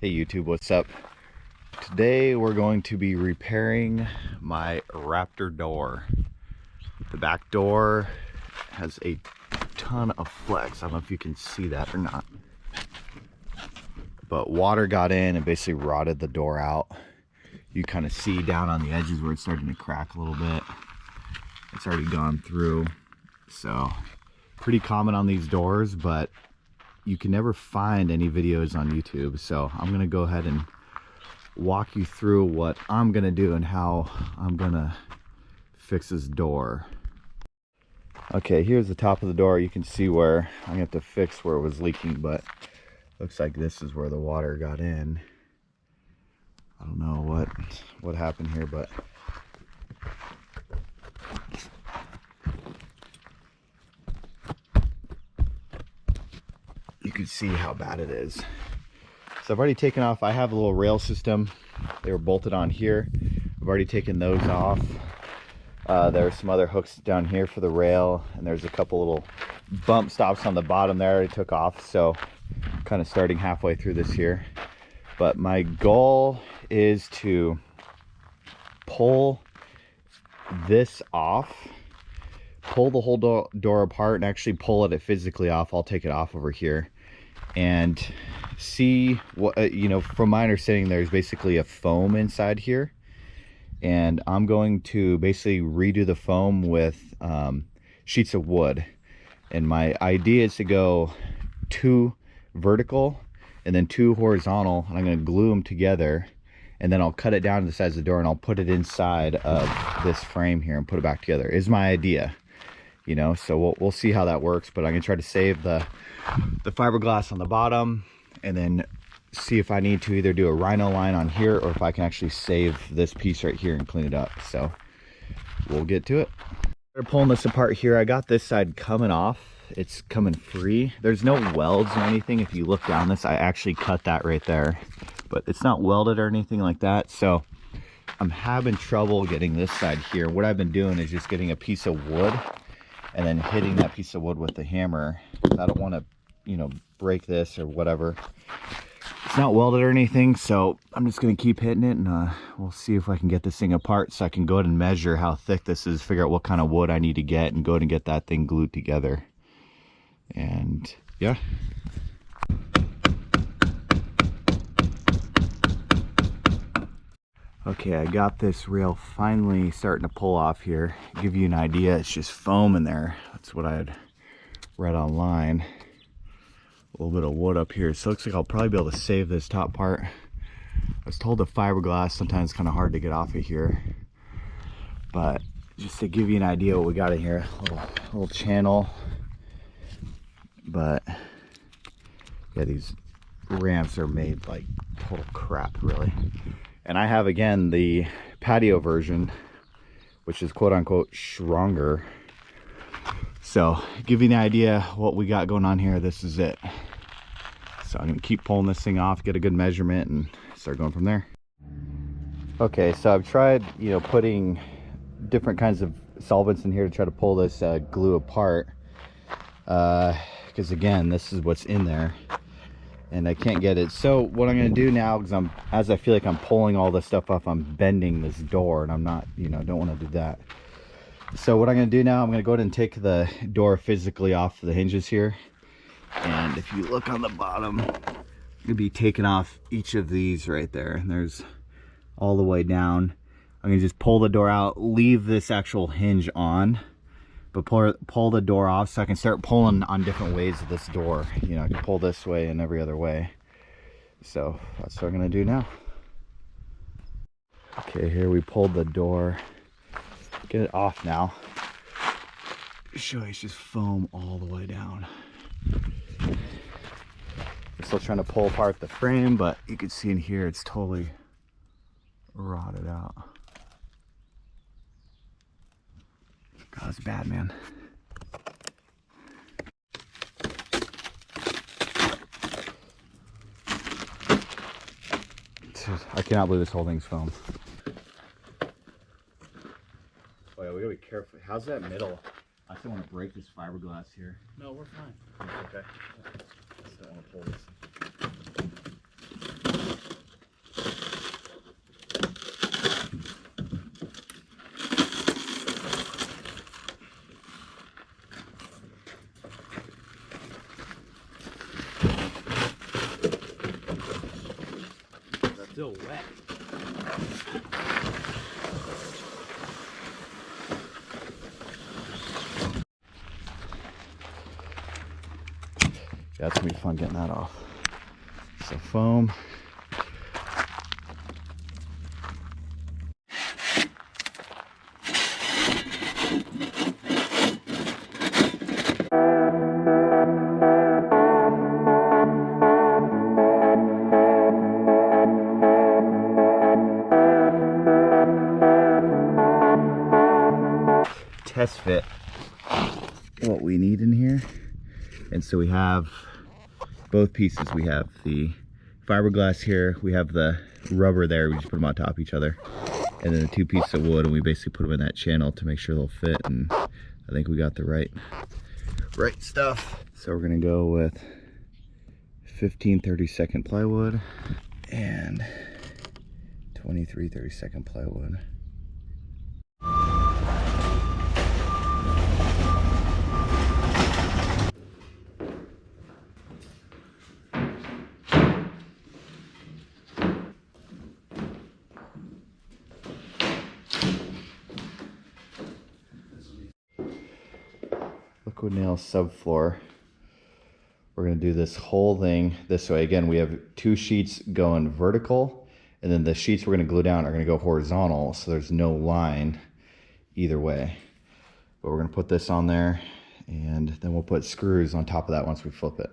Hey YouTube, what's up? Today we're going to be repairing my Raptor door. The back door has a ton of flex. I don't know if you can see that or not. But water got in and basically rotted the door out. You kind of see down on the edges where it's starting to crack a little bit. It's already gone through. So pretty common on these doors, but you can never find any videos on YouTube. So I'm gonna go ahead and walk you through what I'm gonna do and how I'm gonna fix this door. Okay, here's the top of the door. You can see where I'm gonna have to fix where it was leaking, but looks like this is where the water got in. I don't know what happened here, but you can see how bad it is. So I've already taken off, I have a little rail system. They were bolted on here. I've already taken those off. There are some other hooks down here for the rail, and there's a couple little bump stops on the bottom there I already took off. So kind of starting halfway through this here. But my goal is to pull this off, pull the whole door apart and actually pull it physically off. I'll take it off over here and see what, you know, from my understanding there's basically a foam inside here, and I'm going to basically redo the foam with sheets of wood. And my idea is to go 2 vertical and then 2 horizontal, and I'm going to glue them together, and then I'll cut it down to the size of the door and I'll put it inside of this frame here and put it back together is my idea. You know, so we'll see how that works, but I'm gonna try to save the fiberglass on the bottom, and then see if I need to either do a rhino line on here or if I can actually save this piece right here and clean it up. So we'll get to it. We're pulling this apart here. I got this side coming off. It's coming free. There's no welds or anything. If you look down this, I actually cut that right there, but it's not welded or anything like that. So I'm having trouble getting this side here. What I've been doing is just getting a piece of wood and then hitting that piece of wood with the hammer. I don't want to, you know, break this or whatever. It's not welded or anything, so I'm just going to keep hitting it, and we'll see if I can get this thing apart so I can go ahead and measure how thick this is, figure out what kind of wood I need to get, and go ahead and get that thing glued together. And yeah. Okay, I got this rail finally starting to pull off here. Give you an idea, it's just foam in there. That's what I had read online. A little bit of wood up here. So it looks like I'll probably be able to save this top part. I was told the fiberglass sometimes it's kind of hard to get off of here. But just to give you an idea what we got in here. A little channel. But yeah, these ramps are made like total crap, really. And I have, again, the patio version, which is quote-unquote stronger. So, give you an idea what we got going on here. This is it. So I'm going to keep pulling this thing off, get a good measurement, and start going from there. Okay, so I've tried, you know, putting different kinds of solvents in here to try to pull this glue apart. Because, again, this is what's in there. And I can't get it. So what I'm going to do now, because as I feel like I'm pulling all this stuff off, I'm bending this door, and I'm not, you know, don't want to do that. So what I'm going to do now, I'm going to go ahead and take the door physically off the hinges here. And if you look on the bottom, I'm going to be taking off each of these right there. And there's all the way down. I'm going to just pull the door out, leave this actual hinge on, but pull the door off so I can start pulling on different ways of this door. You know, I can pull this way and every other way. So that's what I'm gonna do now. Okay, here we pulled the door. Get it off now. Show you, it's just foam all the way down. I'm still trying to pull apart the frame, but you can see in here it's totally rotted out. God, it's bad, man. I cannot believe this whole thing's foam. Oh yeah, we gotta be careful. How's that middle? I still want to break this fiberglass here. No, we're fine. Okay. So I want to pull this. Still wet. Yeah, it's gonna be fun getting that off. So foam. Test fit what we need in here, and so we have both pieces. We have the fiberglass here, we have the rubber there, we just put them on top of each other, and then the two pieces of wood, and we basically put them in that channel to make sure they'll fit, and I think we got the right stuff. So we're gonna go with 15 30-second plywood and 23 30-second plywood. Liquid nail subfloor. We're going to do this whole thing this way. Again, we have two sheets going vertical, and then the sheets we're going to glue down are going to go horizontal, so there's no line either way. But we're going to put this on there, and then we'll put screws on top of that once we flip it.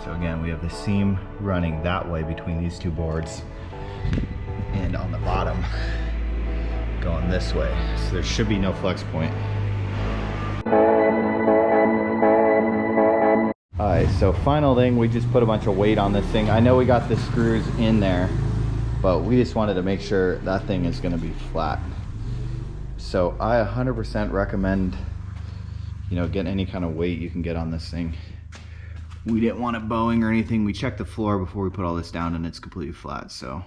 So again, we have the seam running that way between these two boards, and on the bottom going this way. So there should be no flex point. Alright, so final thing, we just put a bunch of weight on this thing. I know we got the screws in there, but we just wanted to make sure that thing is going to be flat. So I 100% recommend, you know, getting any kind of weight you can get on this thing. We didn't want it bowing or anything. We checked the floor before we put all this down, and it's completely flat. So,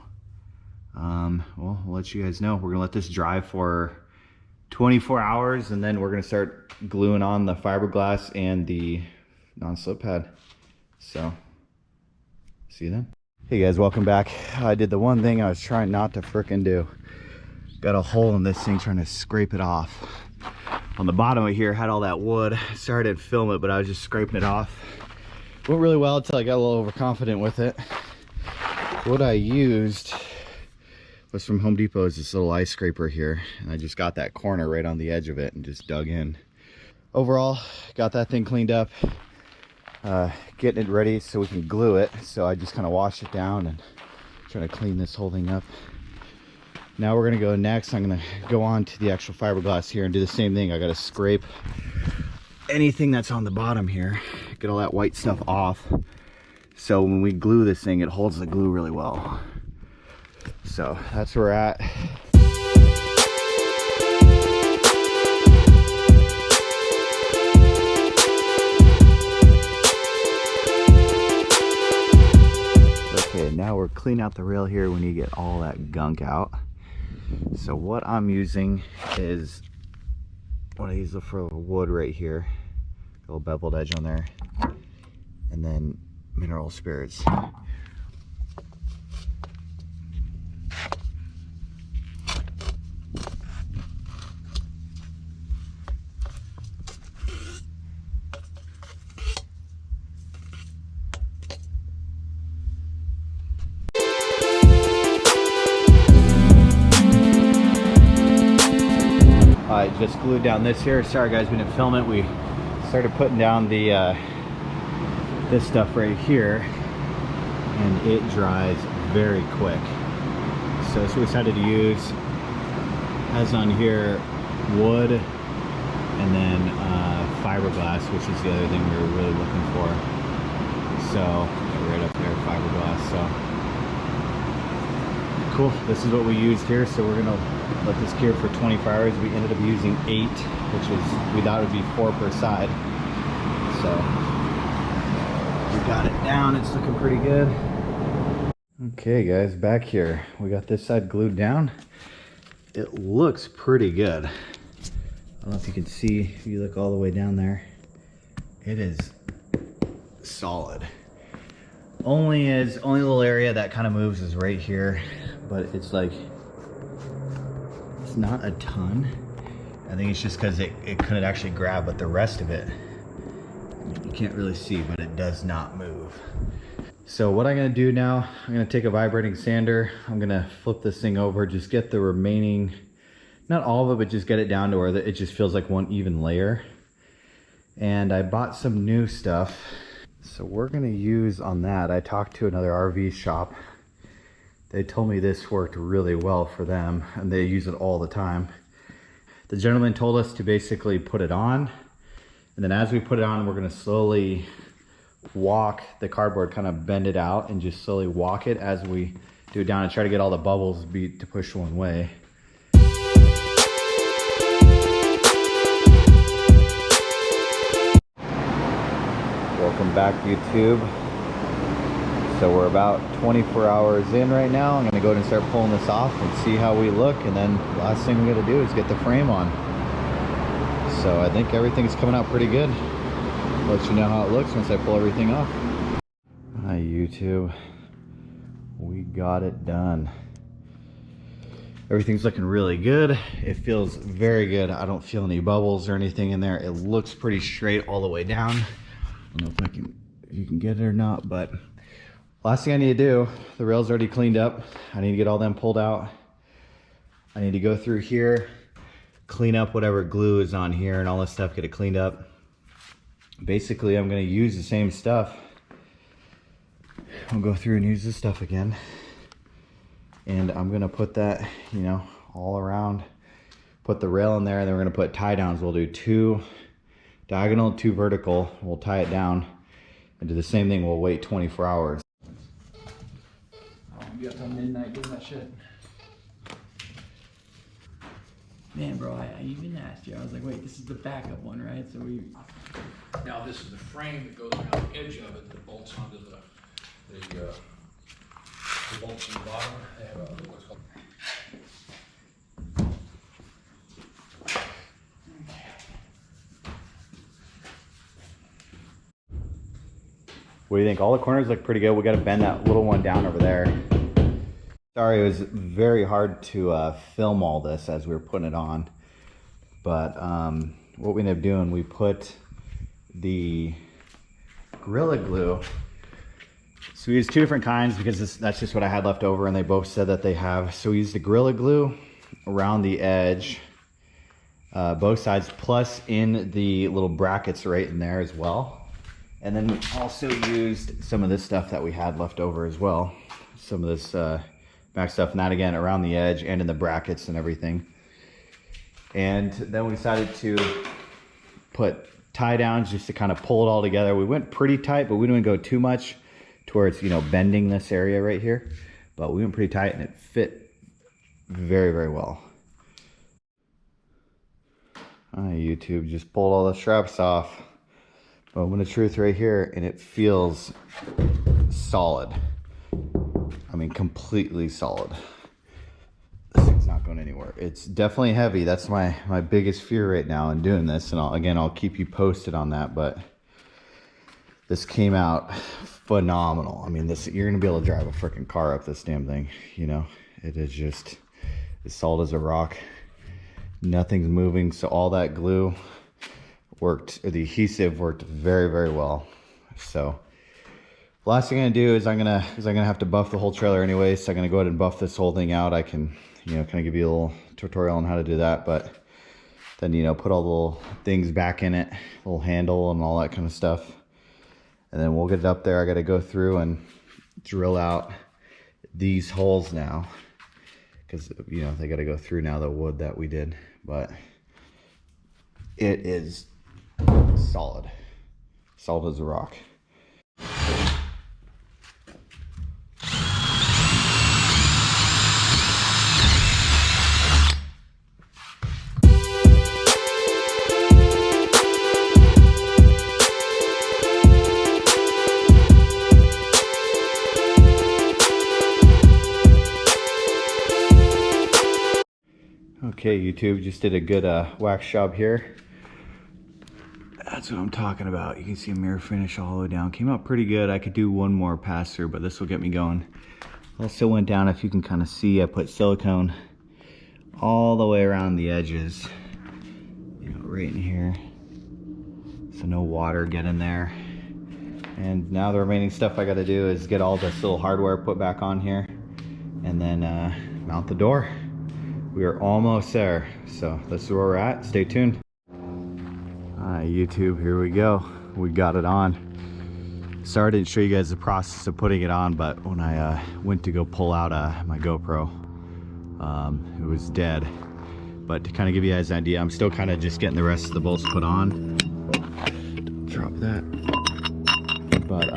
well, we'll let you guys know. We're gonna let this dry for 24 hours, and then we're gonna start gluing on the fiberglass and the non-slip pad. So, see you then. Hey guys, welcome back. I did the one thing I was trying not to frickin' do. Got a hole in this thing trying to scrape it off. On the bottom of here had all that wood. Sorry I didn't film it, but I was just scraping it off. Went really well until I got a little overconfident with it. What I used was from Home Depot is this little ice scraper here, and I just got that corner right on the edge of it and just dug in. Overall, got that thing cleaned up, getting it ready so we can glue it. So I just kind of washed it down and trying to clean this whole thing up. Now we're gonna go next. I'm gonna go on to the actual fiberglass here and do the same thing. I gotta scrape anything that's on the bottom here, get all that white stuff off, so when we glue this thing, it holds the glue really well. So that's where we're at. Okay, now we're cleaning out the rail here. We need to get all that gunk out. So what I'm using is what I use for wood right here, a little beveled edge on there, and then mineral spirits. I just glued down this here. Sorry guys, we didn't film it. We started putting down the this stuff right here, and it dries very quick. So that's what we decided to use. Has on here wood and then fiberglass, which is the other thing we were really looking for. So right up there, fiberglass. So Cool, this is what we used here, so we're gonna let this cure for 24 hours. We ended up using 8, which was, we thought it would be 4 per side. So we got it down, it's looking pretty good. Okay guys, back here. We got this side glued down. It looks pretty good. I don't know if you can see, if you look all the way down there. It is solid. Only little area that kind of moves is right here, but it's like, it's not a ton. I think it's just because it couldn't actually grab, but the rest of it, I mean, you can't really see, but it does not move. So what I'm gonna do now, I'm gonna take a vibrating sander, I'm gonna flip this thing over, just get the remaining, not all of it, but just get it down to where it just feels like one even layer. And I bought some new stuff. So we're gonna use on that, I talked to another RV shop. They told me this worked really well for them and they use it all the time. The gentleman told us to basically put it on, and then as we put it on, we're gonna slowly walk the cardboard, kind of bend it out and just slowly walk it as we do it down and try to get all the bubbles to push one way. Welcome back, YouTube. So we're about 24 hours in right now. I'm gonna go ahead and start pulling this off and see how we look, and then last thing we gotta do is get the frame on. So I think everything's coming out pretty good. Let you know how it looks once I pull everything off. Hi YouTube, we got it done. Everything's looking really good. It feels very good. I don't feel any bubbles or anything in there. It looks pretty straight all the way down. I don't know if you can get it or not, but last thing I need to do, the rail's already cleaned up. I need to get all them pulled out. I need to go through here, clean up whatever glue is on here and all this stuff, get it cleaned up. Basically, I'm gonna use the same stuff. I'll go through and use this stuff again. And I'm gonna put that, you know, all around, put the rail in there, and then we're gonna put tie downs. We'll do 2 diagonal, 2 vertical. We'll tie it down and do the same thing. We'll wait 24 hours. Oh, you got till midnight doing that shit. Man, bro, I even asked you. I was like, wait, this is the backup one, right? So we. Now this is the frame that goes around the edge of it that bolts onto the bolts in the bottom. They have what's called. What do you think? All the corners look pretty good. We got to bend that little one down over there. Sorry, it was very hard to film all this as we were putting it on. But what we ended up doing, we put the Gorilla Glue. So we used 2 different kinds because that's just what I had left over, and they both said that they have. So we used the Gorilla Glue around the edge, both sides, plus in the little brackets right in there as well. And then we also used some of this stuff that we had left over as well. Some of this back stuff, and that again around the edge and in the brackets and everything. And then we decided to put tie downs just to kind of pull it all together. We went pretty tight, but we didn't go too much to where it's, you know, bending this area right here. But we went pretty tight and it fit very, very well. All right, YouTube, just pulled all the straps off. Moment of truth right here, and it feels solid. I mean, completely solid. This thing's not going anywhere. It's definitely heavy. That's my biggest fear right now in doing this. And I'll keep you posted on that. But this came out phenomenal. I mean, you're gonna be able to drive a freaking car up this damn thing. You know, it is just as solid as a rock. Nothing's moving. So all that glue worked, or the adhesive worked very, very well. So last thing I'm gonna do is I'm gonna have to buff the whole trailer anyway, so I'm gonna go ahead and buff this whole thing out. I can, you know, kind of give you a little tutorial on how to do that, but then, you know, put all the little things back in it, little handle and all that kind of stuff, and then we'll get it up there. I got to go through and drill out these holes now, because, you know, they got to go through now the wood that we did, but it is solid as a rock. Okay, YouTube, just did a good wax job here. That's what I'm talking about. You can see a mirror finish all the way down. Came out pretty good. I could do one more pass through, but this will get me going. Also went down, if you can kind of see, I put silicone all the way around the edges, you know, right in here, so no water get in there. And now the remaining stuff I got to do is get all this little hardware put back on here, and then mount the door. We are almost there, so that's where we're at. Stay tuned. Alright, YouTube, here we go. We got it on. Sorry I didn't show you guys the process of putting it on, but when I went to go pull out my GoPro, it was dead. But to kind of give you guys an idea, I'm still kind of just getting the rest of the bolts put on. Drop that. But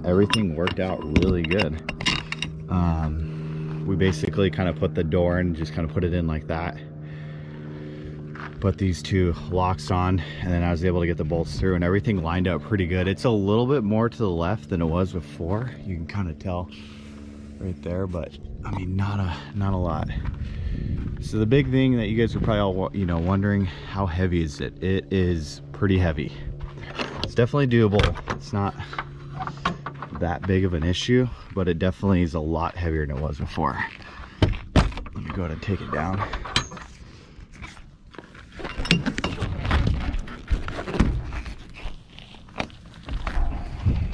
everything worked out really good. We basically kind of put the door in and just kind of put it in like that. Put these two locks on, and then I was able to get the bolts through, and everything lined up pretty good. It's a little bit more to the left than it was before. You can kind of tell right there, but I mean, not a lot. So the big thing that you guys are probably all, you know, wondering, how heavy is it? It is pretty heavy. It's definitely doable. It's not that big of an issue, but it definitely is a lot heavier than it was before. Let me go ahead and take it down.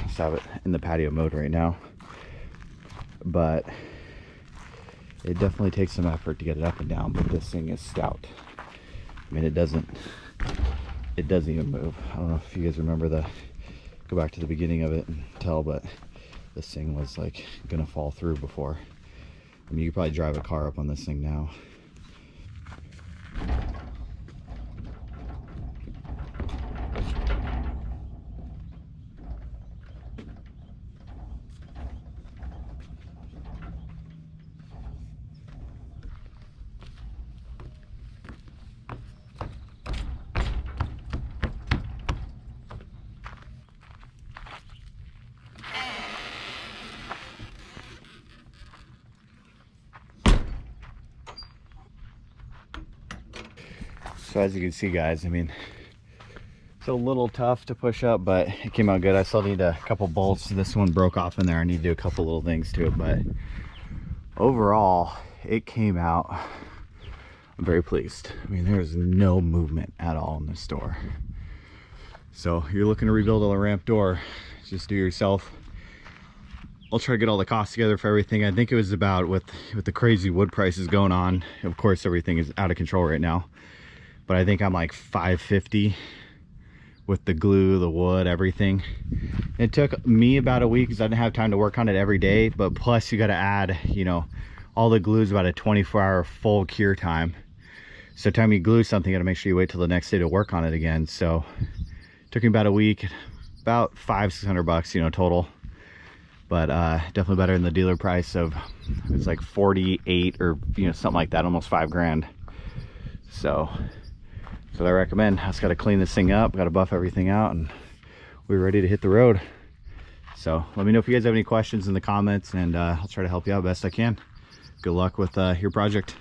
Just have it in the patio mode right now, but it definitely takes some effort to get it up and down. But this thing is stout. I mean, it doesn't even move. I don't know if you guys remember go back to the beginning of it and tell, but this thing was like gonna fall through before. I mean, you could probably drive a car up on this thing now. So as you can see, guys, I mean, it's a little tough to push up, but it came out good. I still need a couple bolts. This one broke off in there. I need to do a couple little things to it, but overall it came out. I'm very pleased. I mean, there's no movement at all in this door. So you're looking to rebuild a ramp door, just do it yourself. I'll try to get all the costs together for everything. I think it was about, with the crazy wood prices going on, of course everything is out of control right now, but I think I'm like $550 with the glue, the wood, everything. It took me about a week because I didn't have time to work on it every day, but plus you got to add, you know, all the glue is about a 24-hour full cure time. So time you glue something, you got to make sure you wait till the next day to work on it again. So it took me about a week, about $500-600, you know, total. But definitely better than the dealer price of, it was like 48 or, you know, something like that, almost $5,000. So that's what I recommend. I just got to clean this thing up, got to buff everything out, and we're ready to hit the road. So let me know if you guys have any questions in the comments, and I'll try to help you out best I can. Good luck with your project.